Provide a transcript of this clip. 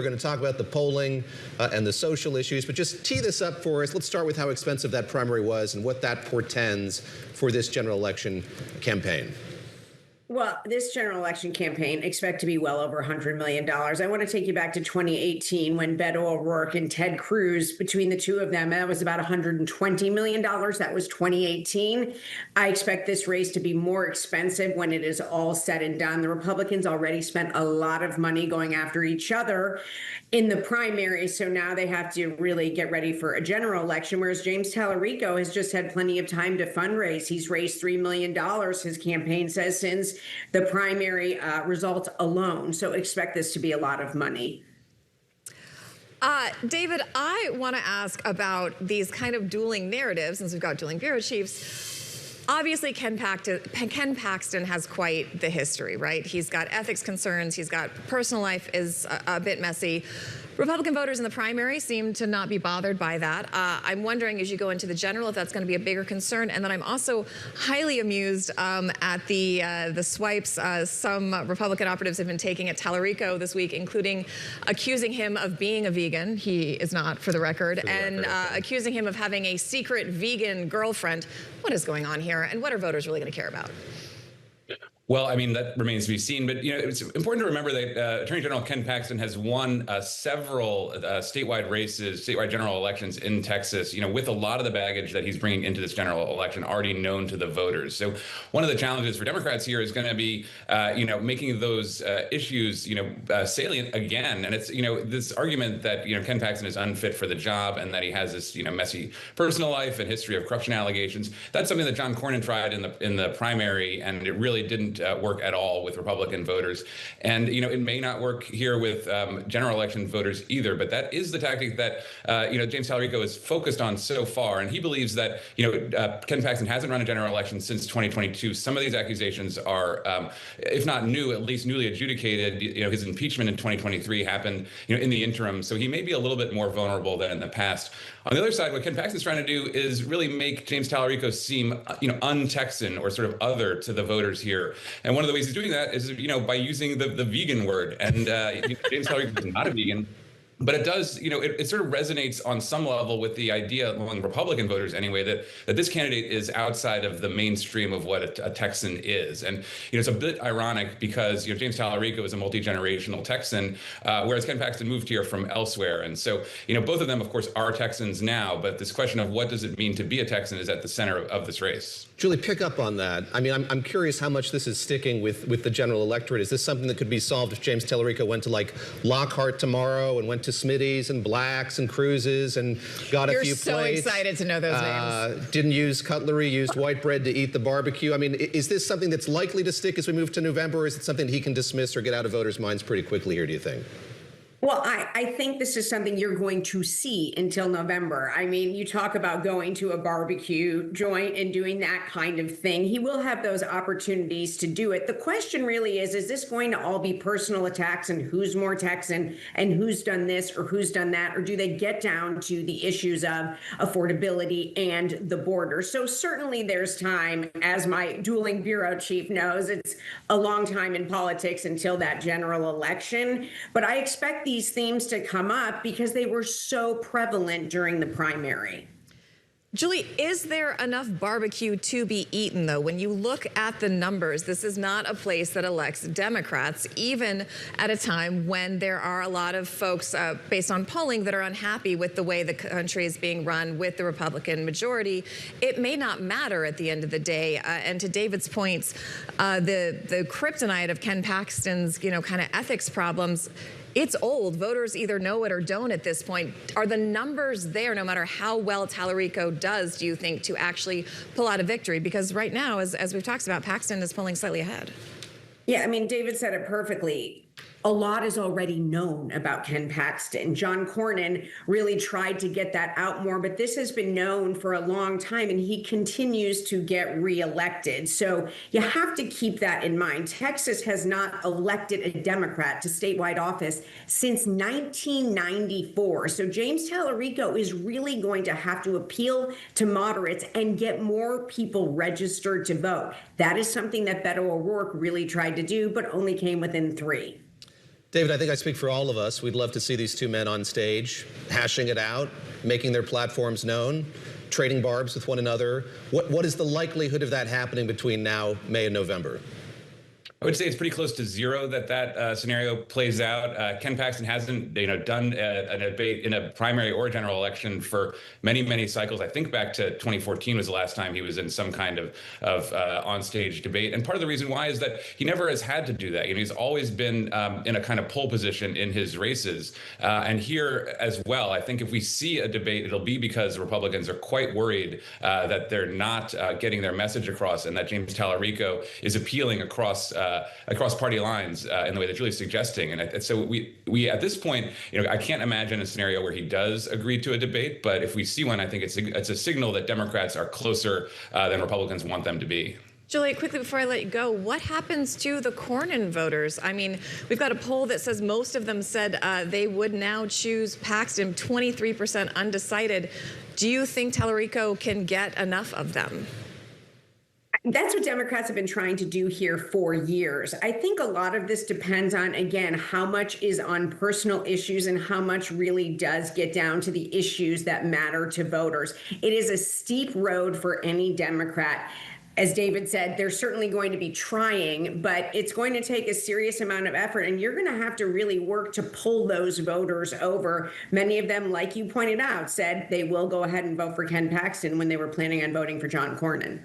We're going to talk about the polling and the social issues, but just tee this up for us. Let's start with how expensive that primary was and what that portends for this general election campaign. Well, this general election campaign expect to be well over $100 million. I want to take you back to 2018 when Beto O'Rourke and Ted Cruz, between the two of them, that was about $120 million. That was 2018. I expect this race to be more expensive when it is all said and done. The Republicans already spent a lot of money going after each other in the primary, so now they have to really get ready for a general election, whereas James Talarico has just had plenty of time to fundraise. He's raised $3 million, his campaign says, since the primary results alone. So expect this to be a lot of money. David, I want to ask about these kind of dueling narratives, since we've got dueling bureau chiefs. Obviously, Ken Paxton has quite the history, right? He's got ethics concerns. He's got personal life is a bit messy. Republican voters in the primary seem to not be bothered by that. I'm wondering, as you go into the general, if that's going to be a bigger concern. And then I'm also highly amused at the swipes some Republican operatives have been taking at Talarico this week, including accusing him of being a vegan. He is not, for the record, and accusing him of having a secret vegan girlfriend. What is going on here, and what are voters really going to care about? Well, I mean, that remains to be seen. But, you know, it's important to remember that Attorney General Ken Paxton has won several statewide races, statewide general elections in Texas, you know, with a lot of the baggage that he's bringing into this general election already known to the voters. So one of the challenges for Democrats here is going to be, you know, making those issues, you know, salient again. And it's, you know, this argument that, you know, Ken Paxton is unfit for the job and that he has this, you know, messy personal life and history of corruption allegations. That's something that John Cornyn tried in the primary, and it really didn't work at all with Republican voters. And, you know, it may not work here with general election voters either, but that is the tactic that, you know, James Talarico is focused on so far. And he believes that, you know, Ken Paxton hasn't run a general election since 2022. Some of these accusations are, if not new, at least newly adjudicated. You know, his impeachment in 2023 happened, you know, in the interim. So he may be a little bit more vulnerable than in the past. On the other side, what Ken Paxton's trying to do is really make James Talarico seem, you know, un-Texan or sort of other to the voters here. And one of the ways he's doing that is, you know, by using the vegan word. And James Talarico is not a vegan. But it does, you know, it sort of resonates on some level with the idea among Republican voters anyway, that this candidate is outside of the mainstream of what a Texan is. And, you know, it's a bit ironic because, you know, James Talarico is a multi-generational Texan, whereas Ken Paxton moved here from elsewhere. And so, you know, both of them, of course, are Texans now. But this question of what does it mean to be a Texan is at the center of this race. Julie, pick up on that. I mean, I'm curious how much this is sticking with the general electorate. Is this something that could be solved if James Talarico went to, like, Lockhart tomorrow and went to Smitty's and Blacks and Cruz's and got a few plates? You're so excited to know those names. Didn't use cutlery, used white bread to eat the barbecue. I mean, is this something that's likely to stick as we move to November, or is it something he can dismiss or get out of voters' minds pretty quickly here, do you think? Well, I think this is something you're going to see until November. I mean, you talk about going to a barbecue joint and doing that kind of thing. He will have those opportunities to do it. The question really is this going to all be personal attacks and who's more Texan and who's done this or who's done that? Or do they get down to the issues of affordability and the border? So certainly there's time, as my dueling bureau chief knows, it's a long time in politics until that general election. But I expect these themes to come up because they were so prevalent during the primary. Julie, is there enough barbecue to be eaten, though? When you look at the numbers, this is not a place that elects Democrats, even at a time when there are a lot of folks, based on polling, that are unhappy with the way the country is being run with the Republican majority. It may not matter at the end of the day. And to David's points, the kryptonite of Ken Paxton's, you know, kind of ethics problems, it's old. Voters either know it or don't at this point. Are the numbers there, no matter how well Talarico does, do you think, to actually pull out a victory? Because right now, as we've talked about, Paxton is pulling slightly ahead. Yeah, I mean, David said it perfectly. A lot is already known about Ken Paxton. John Cornyn really tried to get that out more, but this has been known for a long time, and he continues to get reelected. So you have to keep that in mind. Texas has not elected a Democrat to statewide office since 1994. So James Talarico is really going to have to appeal to moderates and get more people registered to vote. That is something that Beto O'Rourke really tried to do, but only came within 3. David, I think I speak for all of us. We'd love to see these two men on stage, hashing it out, making their platforms known, trading barbs with one another. What is the likelihood of that happening between now, May, and November? I would say it's pretty close to zero that scenario plays out. Ken Paxton hasn't, done a debate in a primary or general election for many, many cycles. I think back to 2014 was the last time he was in some kind of on-stage debate. And part of the reason why is that he never has had to do that. He's always been in a kind of pole position in his races. And here as well, I think if we see a debate, it'll be because Republicans are quite worried that they're not getting their message across, and that James Talarico is appealing across party lines in the way that Julie's suggesting. And so we at this point, I can't imagine a scenario where he does agree to a debate. But if we see one, I think it's a signal that Democrats are closer than Republicans want them to be. Julie, quickly before I let you go, what happens to the Cornyn voters? I mean, we've got a poll that says most of them said they would now choose Paxton, 23% undecided. Do you think Talarico can get enough of them? That's what Democrats have been trying to do here for years. I think a lot of this depends on, again, how much is on personal issues and how much really does get down to the issues that matter to voters. It is a steep road for any Democrat. As David said, they're certainly going to be trying, but it's going to take a serious amount of effort, and you're going to have to really work to pull those voters over. Many of them, like you pointed out, said they will go ahead and vote for Ken Paxton when they were planning on voting for John Cornyn.